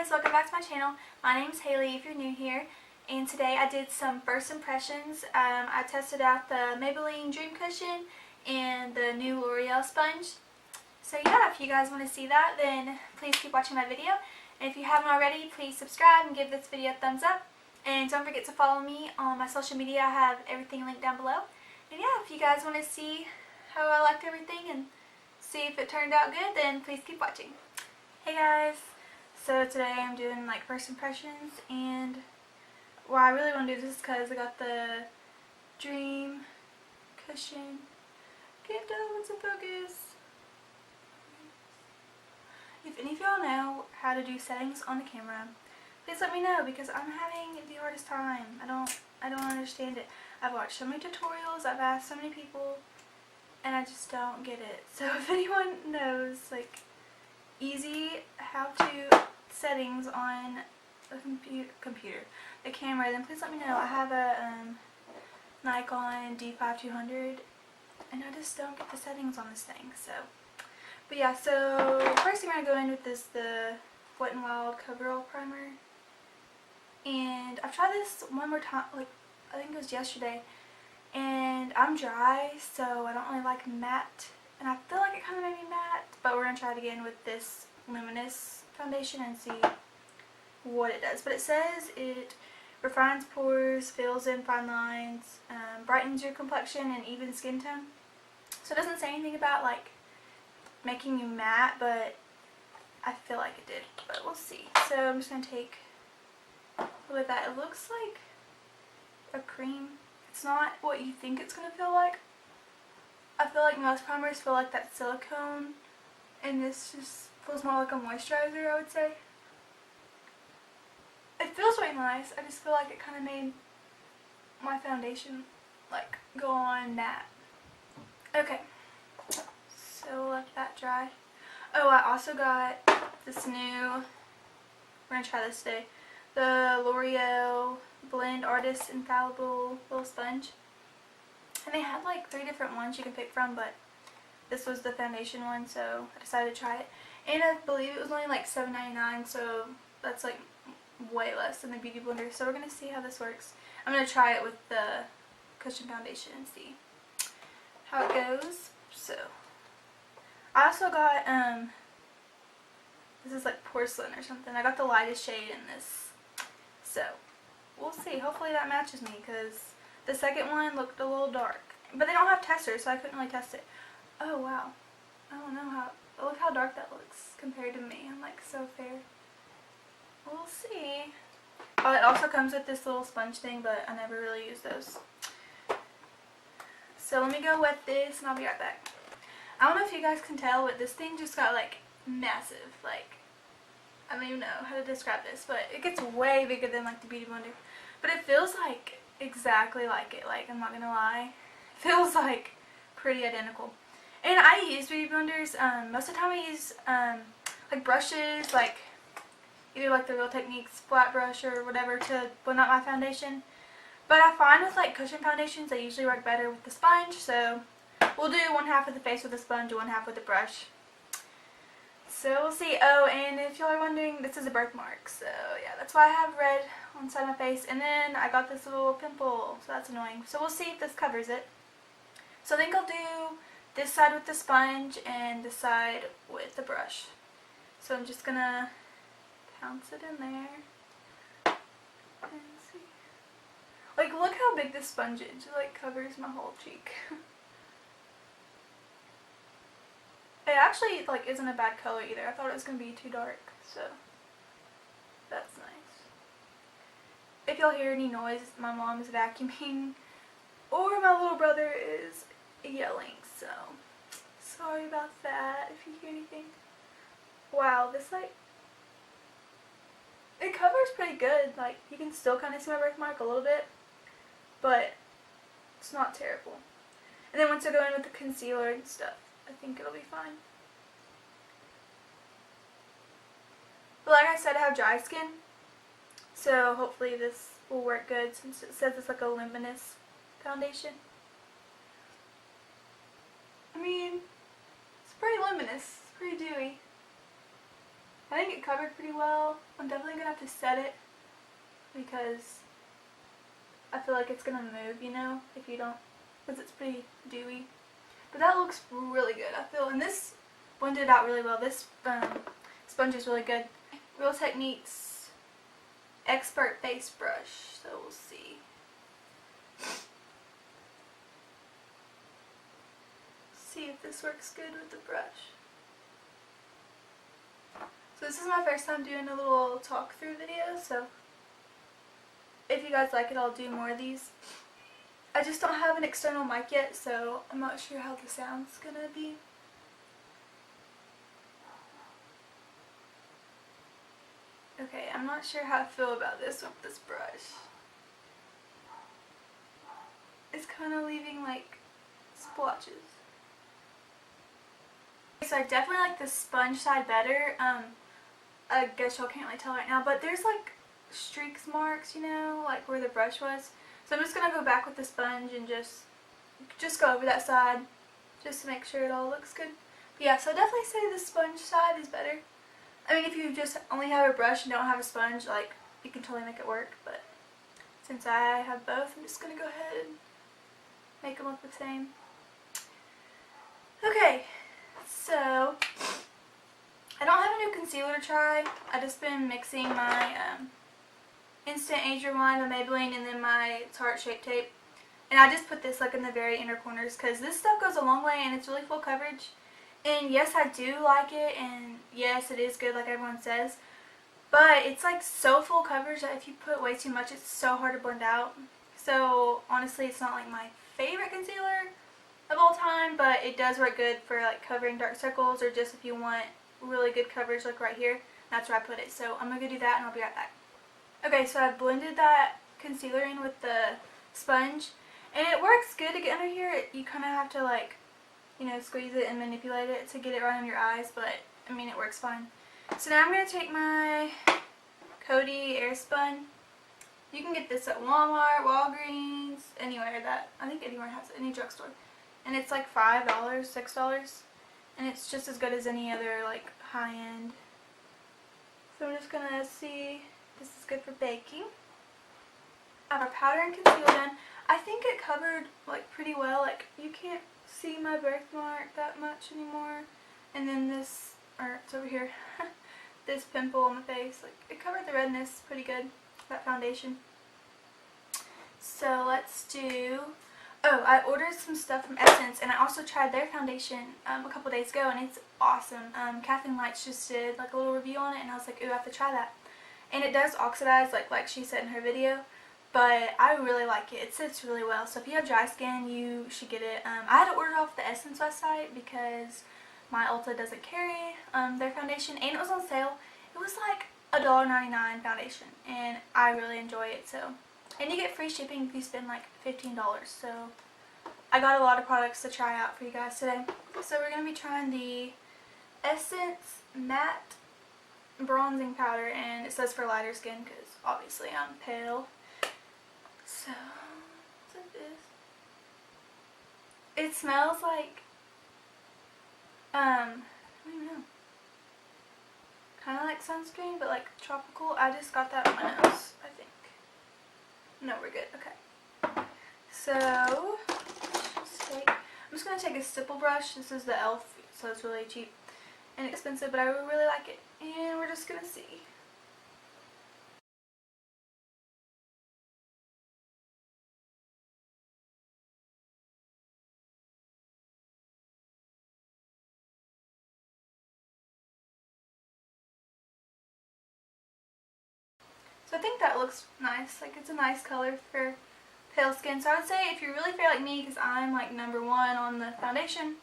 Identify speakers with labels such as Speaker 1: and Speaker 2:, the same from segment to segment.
Speaker 1: guys, welcome back to my channel. My name's Haley if you're new here, and today I did some first impressions. I tested out the Maybelline Dream Cushion and the new L'Oreal sponge. So yeah, if you guys want to see that, then please keep watching my video. And if you haven't already, please subscribe and give this video a thumbs up. And don't forget to follow me on my social media. I have everything linked down below. And yeah, if you guys want to see how I liked everything and see if it turned out good, then please keep watching. Hey guys, so today I'm doing like first impressions, and why I really want to do this is because I got the Dream Cushion. Get down into focus. If any of y'all know how to do settings on the camera, please let me know, because I'm having the hardest time. I don't understand it. I've watched so many tutorials, I've asked so many people, and I just don't get it. So if anyone knows like easy how-to settings on the the camera, then please let me know. I have a Nikon D5200, and I just don't get the settings on this thing. So, but yeah. So first thing I'm gonna go in with is the Wet n Wild Coverall Primer, and I've tried this one more time. Like I think it was yesterday. And I'm dry, so I don't really like matte, and I feel like it kind of made me matte, but we're going to try it again with this luminous foundation and see what it does. But it says it refines pores, fills in fine lines, brightens your complexion and even skin tone. So it doesn't say anything about like making you matte, but I feel like it did, but we'll see. So I'm just going to take a look at that. It looks like a cream. It's not what you think it's going to feel like. I feel like most primers feel like that silicone, and this just feels more like a moisturizer, I would say. It feels really nice. I just feel like it kind of made my foundation like go on matte. Okay, so we'll let that dry. Oh, I also got this new, we're going to try this today, the L'Oreal Blend Artist Infallible little sponge, and they had like 3 different ones you can pick from, but this was the foundation one, so I decided to try it. And I believe it was only like $7.99, so that's like way less than the Beauty Blender. So we're gonna see how this works. I'm gonna try it with the cushion foundation and see how it goes. So I also got this is like porcelain or something. I got the lightest shade in this, so we'll see. Hopefully that matches me, because the second one looked a little dark. But they don't have testers, so I couldn't really test it. Oh wow. I don't know how. Look how dark that looks compared to me. I'm like so fair. We'll see. Oh, it also comes with this little sponge thing, but I never really use those. So let me go wet this and I'll be right back. I don't know if you guys can tell, but this thing just got like massive. Like, I don't even know how to describe this, but it gets way bigger than like the Beauty Blender. But it feels like exactly like it. Like, I'm not gonna lie, it feels like pretty identical. And I use Beauty Blenders. Most of the time I use like brushes, like either like the Real Techniques flat brush or whatever to blend out my foundation. But I find with like cushion foundations, they usually work better with the sponge. So we'll do one half of the face with the sponge, one half with the brush. So we'll see. Oh, and if y'all are wondering, this is a birthmark. So yeah, that's why I have red on the side of my face. And then I got this little pimple, so that's annoying. So we'll see if this covers it. So I think I'll do this side with the sponge and this side with the brush. So I'm just gonna pounce it in there. And see. Like, look how big this sponge is. It like covers my whole cheek. It actually like isn't a bad color either. I thought it was gonna be too dark, so that's nice. If y'all hear any noise, my mom is vacuuming, or my little brother is yelling, so sorry about that if you hear anything. Wow, this like, it covers pretty good. Like, you can still kind of see my birthmark a little bit, but it's not terrible. And then once I go in with the concealer and stuff, I think it'll be fine. But like I said, I have dry skin, so hopefully this will work good, since it says it's like a luminous foundation. I mean, it's pretty luminous, it's pretty dewy. I think it covered pretty well. I'm definitely going to have to set it because I feel like it's going to move, you know, if you don't, because it's pretty dewy. But that looks really good, I feel. And this blended out really well. This sponge is really good. Real Techniques Expert Face Brush. So we'll see. See if this works good with the brush. So this is my first time doing a little talk through video, so if you guys like it, I'll do more of these. I just don't have an external mic yet, so I'm not sure how the sound's gonna be. Okay, I'm not sure how I feel about this with this brush. It's kind of leaving like splotches. So I definitely like the sponge side better. I guess y'all can't really tell right now, but there's like streaks marks, you know, like where the brush was. So I'm just gonna go back with the sponge and just go over that side just to make sure it all looks good. But yeah, so I definitely say the sponge side is better. I mean, if you just only have a brush and don't have a sponge, like, you can totally make it work, but since I have both, I'm just gonna go ahead and make them look the same. Okay, so I don't have a new concealer to try. I just been mixing my Instant Age Rewind by Maybelline and then my Tarte Shape Tape. And I just put this like in the very inner corners because this stuff goes a long way and it's really full coverage. And yes, I do like it, and yes, it is good like everyone says. But it's like so full coverage that if you put way too much, it's so hard to blend out. So honestly, it's not like my favorite concealer of all time, but it does work good for like covering dark circles or just if you want really good coverage like right here. That's where I put it. So I'm going to go do that and I'll be right back. Okay, so I blended that concealer in with the sponge, and it works good to get under here. You kind of have to like, you know, squeeze it and manipulate it to get it right on your eyes, but I mean, it works fine. So now I'm going to take my Coty Air Spun. You can get this at Walmart, Walgreens, anywhere that, I think anywhere has it, any drugstore. And it's like $5, $6, and it's just as good as any other like high-end. So I'm just going to see, this is good for baking. I have our powder and concealer done. I think it covered like pretty well, like you can't see my birthmark that much anymore, and then this, or it's over here, this pimple on the face, like it covered the redness pretty good, that foundation. So let's do, oh, I ordered some stuff from Essence, and I also tried their foundation a couple days ago, and it's awesome. Kathleen Lights just did like a little review on it, and I was like, ooh, I have to try that. And it does oxidize, like she said in her video. But I really like it. It sits really well. So if you have dry skin, you should get it. I had to order off the Essence website because my Ulta doesn't carry their foundation. And it was on sale. It was like $1.99 foundation. And I really enjoy it. So, and you get free shipping if you spend like $15. So I got a lot of products to try out for you guys today. So we're going to be trying the Essence Matte Bronzing Powder. And it says for lighter skin because obviously I'm pale. So, what's like this? It smells like, I don't even know, kind of like sunscreen, but like tropical. I just got that on my nose, I think. No, we're good. Okay. So, I'm just going to take a stipple brush. This is the e.l.f., so it's really cheap and expensive, but I really like it. And we're just going to see. So I think that looks nice. Like, it's a nice color for pale skin. So I would say if you're really fair like me, because I'm like #1 on the foundation,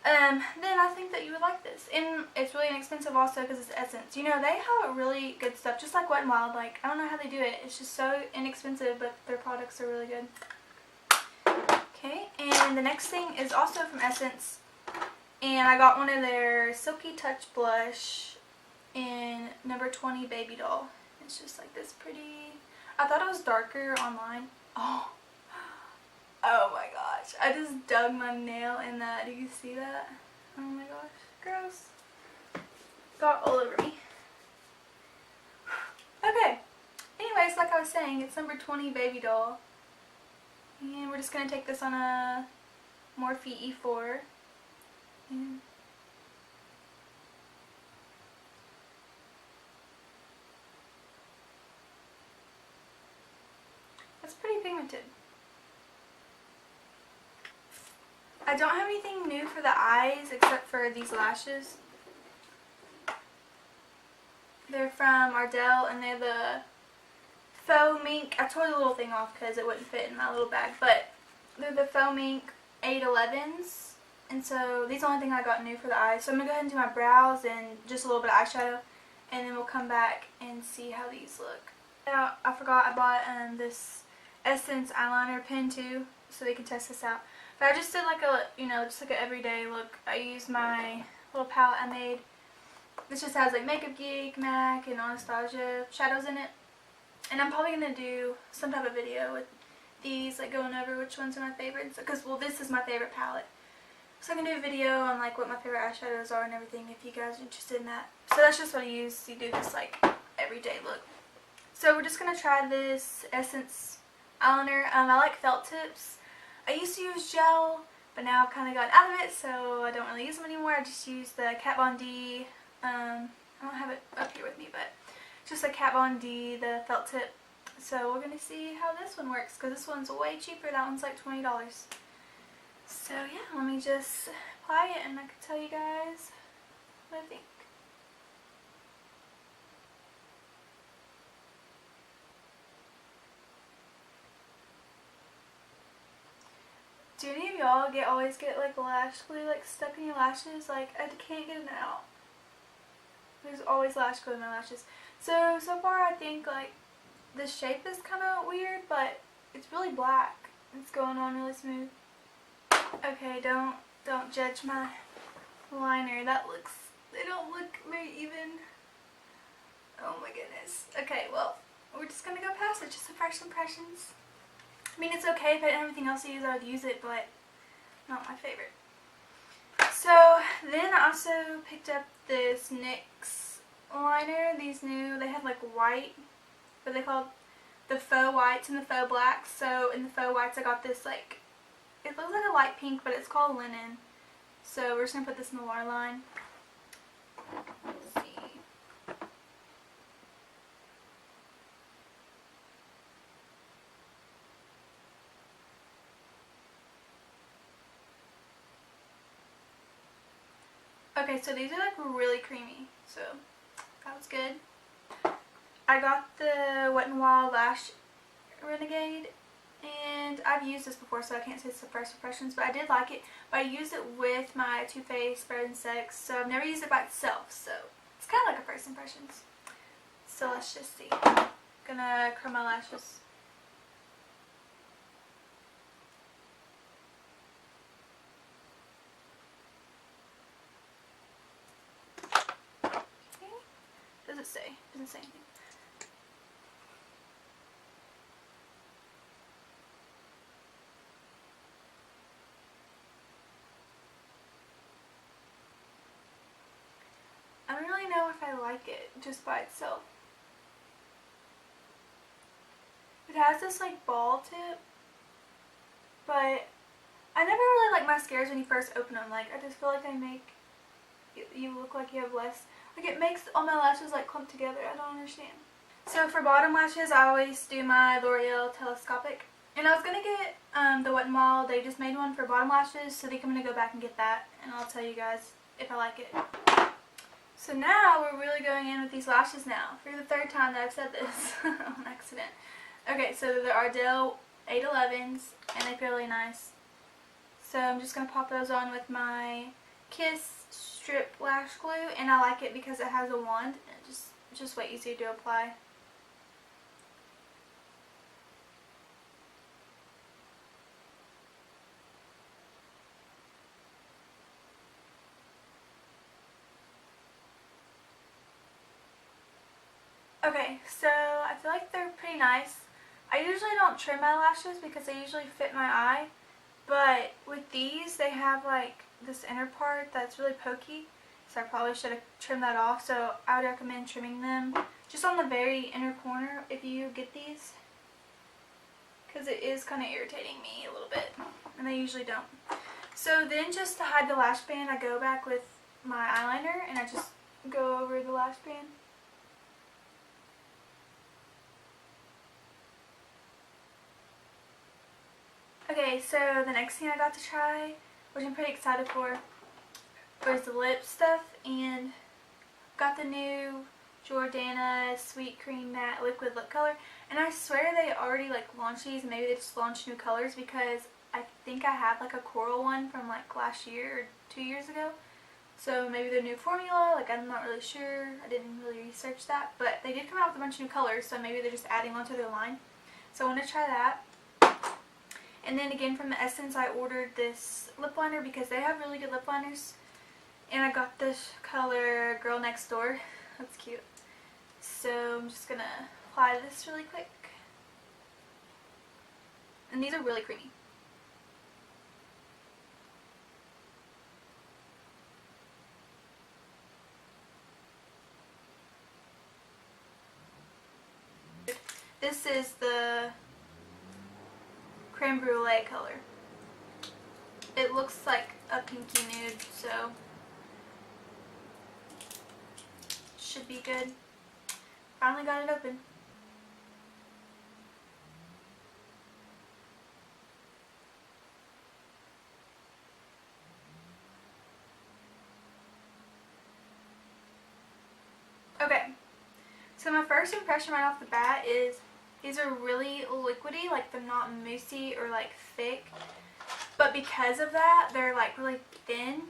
Speaker 1: then I think that you would like this. And it's really inexpensive also because it's Essence. You know, they have really good stuff, just like Wet n Wild. Like, I don't know how they do it. It's just so inexpensive, but their products are really good. Okay, and the next thing is also from Essence. And I got one of their Silky Touch Blush in number 20 Baby Doll. It's just like this pretty, I thought it was darker online. Oh my gosh, I just dug my nail in that. Do you see that? Oh my gosh, gross. got all over me. Okay, anyways, like I was saying, it's number 20 baby doll. And we're just going to take this on a Morphe E4. And it's pretty pigmented. I don't have anything new for the eyes except for these lashes. They're from Ardell and they're the faux mink. I tore the little thing off because it wouldn't fit in my little bag, but they're the faux mink 811s. And so these are the only thing I got new for the eyes. So I'm going to go ahead and do my brows and just a little bit of eyeshadow, and then we'll come back and see how these look. Now, I forgot I bought this Essence eyeliner pen too, so we can test this out. But I just did like a, just like an everyday look. I used my little palette I made. This just has like Makeup Geek, MAC, and Anastasia shadows in it. And I'm probably going to do some type of video with these, like going over which ones are my favorites. Because, well, this is my favorite palette. So I'm going to do a video on like what my favorite eyeshadows are and everything if you guys are interested in that. So that's just what I use to do this like everyday look. So we're just going to try this Essence eyeliner. I like felt tips. I used to use gel, but now I've kind of gotten out of it, so I don't really use them anymore. I just use the Kat Von D. I don't have it up here with me, but just a Kat Von D, the felt tip. So we're going to see how this one works, because this one's way cheaper. That one's like $20. So yeah, let me just apply it and I can tell you guys what I think. Do any of y'all always get like lash glue like stuck in your lashes? Like I can't get it out. There's always lash glue in my lashes. So far I think like the shape is kind of weird, but it's really black. It's going on really smooth. Okay, don't judge my liner. They don't look very even. Oh my goodness. Okay, well, we're just gonna go past it. Just the first impressions. I mean, it's okay if I didn't have anything else to use, I would use it, but not my favorite. So then I also picked up this NYX liner. These new, they had like white, what they called the faux whites and the faux blacks. So in the faux whites I got this like, it looks like a light pink, but it's called linen. So we're just going to put this in the waterline. Let's see. Okay, so these are like really creamy, so that was good. I got the Wet n Wild Lash Renegade, and I've used this before, so I can't say it's the first impressions, but I did like it. But I used it with my Too Faced Spread and Sex, so I've never used it by itself, so it's kind of like a first impressions. So let's just see. I'm gonna curl my lashes. Does it say? Doesn't say anything. I don't really know if I like it just by itself. It has this like ball tip, but I never really like mascaras when you first open them. Like I just feel like they make you look like you have less. Like it makes all my lashes like clump together. I don't understand. So for bottom lashes, I always do my L'Oreal Telescopic. And I was going to get the Wet n Wild. They just made one for bottom lashes, so I think I'm going to go back and get that. And I'll tell you guys if I like it. So now we're really going in with these lashes now. For the third time that I've said this on accident. Okay, so they're the Ardell 811s, and they feel really nice. So I'm just going to pop those on with my Kiss Strip Lash Glue, and I like it because it has a wand, and it's just way easier to apply. Okay, so I feel like they're pretty nice. I usually don't trim my lashes because they usually fit my eye, but with these they have like this inner part that's really pokey, so I probably should have trimmed that off. So I would recommend trimming them just on the very inner corner if you get these, because it is kind of irritating me a little bit, and they usually don't. So then just to hide the lash band, I go back with my eyeliner and I just go over the lash band. Okay, so the next thing I got to try, which I'm pretty excited for, was the lip stuff, and got the new Jordana Sweet Cream Matte Liquid Lip Color, and I swear they already like launched these, maybe they just launched new colors, because I think I have like a coral one from like last year or 2 years ago. So maybe they're new formula, like I'm not really sure, I didn't really research that, but they did come out with a bunch of new colors, so maybe they're just adding one to their line. So I want to try that. And then again from the Essence, I ordered this lip liner because they have really good lip liners. And I got this color Girl Next Door. That's cute. So I'm just going to apply this really quick. And these are really creamy. This is the Creme Brulee color. It looks like a pinky nude, so should be good. Finally got it open. Okay, so my first impression right off the bat is these are really liquidy, like they're not moussey or like thick, but because of that they're like really thin.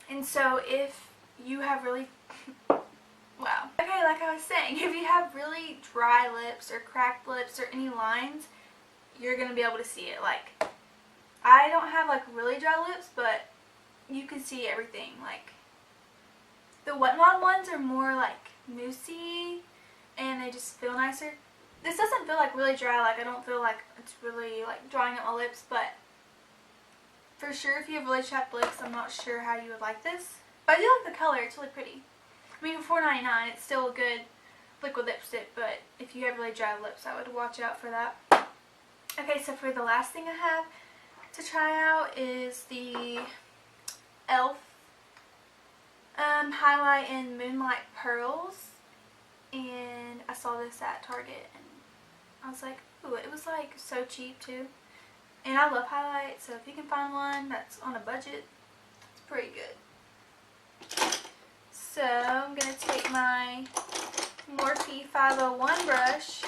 Speaker 1: And so if you have really wow, okay, like I was saying, if you have really dry lips or cracked lips or any lines, you're gonna be able to see it. Like I don't have like really dry lips, but you can see everything. Like the Wet n Wild ones are more like moussey and they just feel nicer. This doesn't feel like really dry, like I don't feel like it's really like drying up my lips, but for sure if you have really chapped lips, I'm not sure how you would like this. But I do like the color, it's really pretty. I mean, for $4.99 it's still a good liquid lipstick, but if you have really dry lips, I would watch out for that. Okay, so for the last thing I have to try out is the e.l.f. Highlight in Moonlight Pearls, and I saw this at Target and I was like, ooh, it was like so cheap too, and I love highlight, so if you can find one that's on a budget, it's pretty good. So I'm going to take my Morphe 501 brush,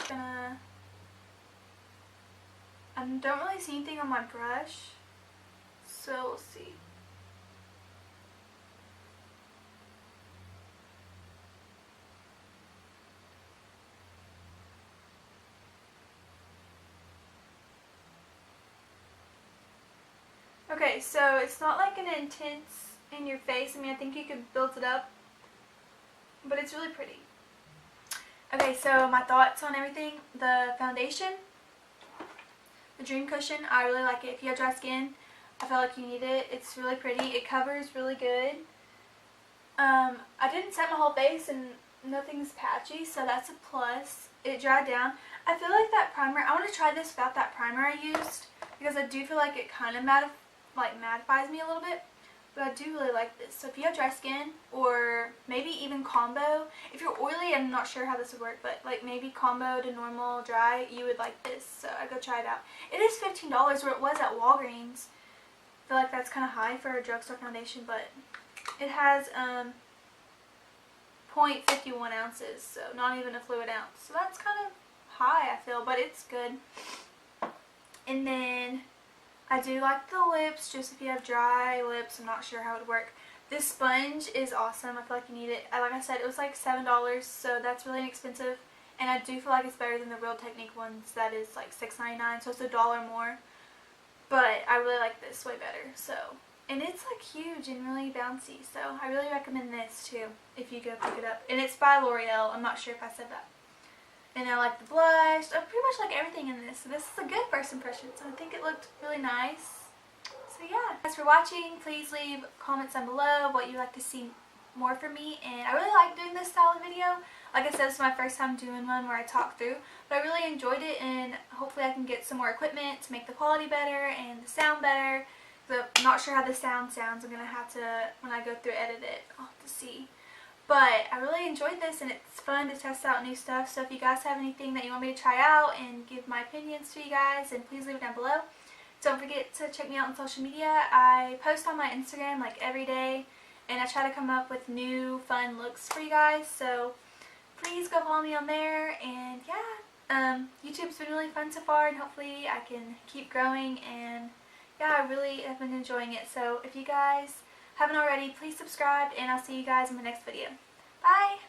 Speaker 1: I don't really see anything on my brush, so we'll see. Okay, so it's not like an intense in your face. I mean, I think you could build it up, but it's really pretty. Okay, so my thoughts on everything. The foundation, the Dream Cushion, I really like it. If you have dry skin, I feel like you need it. It's really pretty. It covers really good. I didn't set my whole face and nothing's patchy, so that's a plus. It dried down. I feel like that primer, I want to try this without that primer I used, because I do feel like it kind of mattifies me a little bit, but I do really like this. So if you have dry skin, or maybe even combo, if you're oily, I'm not sure how this would work, but like maybe combo to normal dry, you would like this, so I go try it out. It is $15 where it was at Walgreens. I feel like that's kind of high for a drugstore foundation, but it has 0.51 ounces, so not even a fluid ounce, so that's kind of high I feel, but it's good. And then I do like the lips, just if you have dry lips, I'm not sure how it would work. This sponge is awesome. I feel like you need it. Like I said, it was like $7, so that's really inexpensive. And I do feel like it's better than the Real Technique ones that is like $6.99, so it's $1 more. But I really like this way better. So, and it's like huge and really bouncy, so I really recommend this too if you go pick it up. And it's by L'Oreal. I'm not sure if I said that. And I like the blush. I pretty much like everything in this. So this is a good first impression. So I think it looked really nice. So yeah. Thanks for watching. Please leave comments down below what you'd like to see more for me, and I really like doing this style of video. Like I said, this is my first time doing one where I talk through, but I really enjoyed it, and hopefully I can get some more equipment to make the quality better and the sound better. So I'm not sure how the sound sounds. I'm going to have to, when I go through edit it, I'll have to see. But I really enjoyed this, and it's fun to test out new stuff. So if you guys have anything that you want me to try out and give my opinions to you guys, then please leave it down below. Don't forget to check me out on social media. I post on my Instagram like every day, and I try to come up with new fun looks for you guys. So please go follow me on there. And yeah, YouTube's been really fun so far, and hopefully I can keep growing. And yeah, I really have been enjoying it. So if you guys haven't already, please subscribe, and I'll see you guys in my next video. Bye!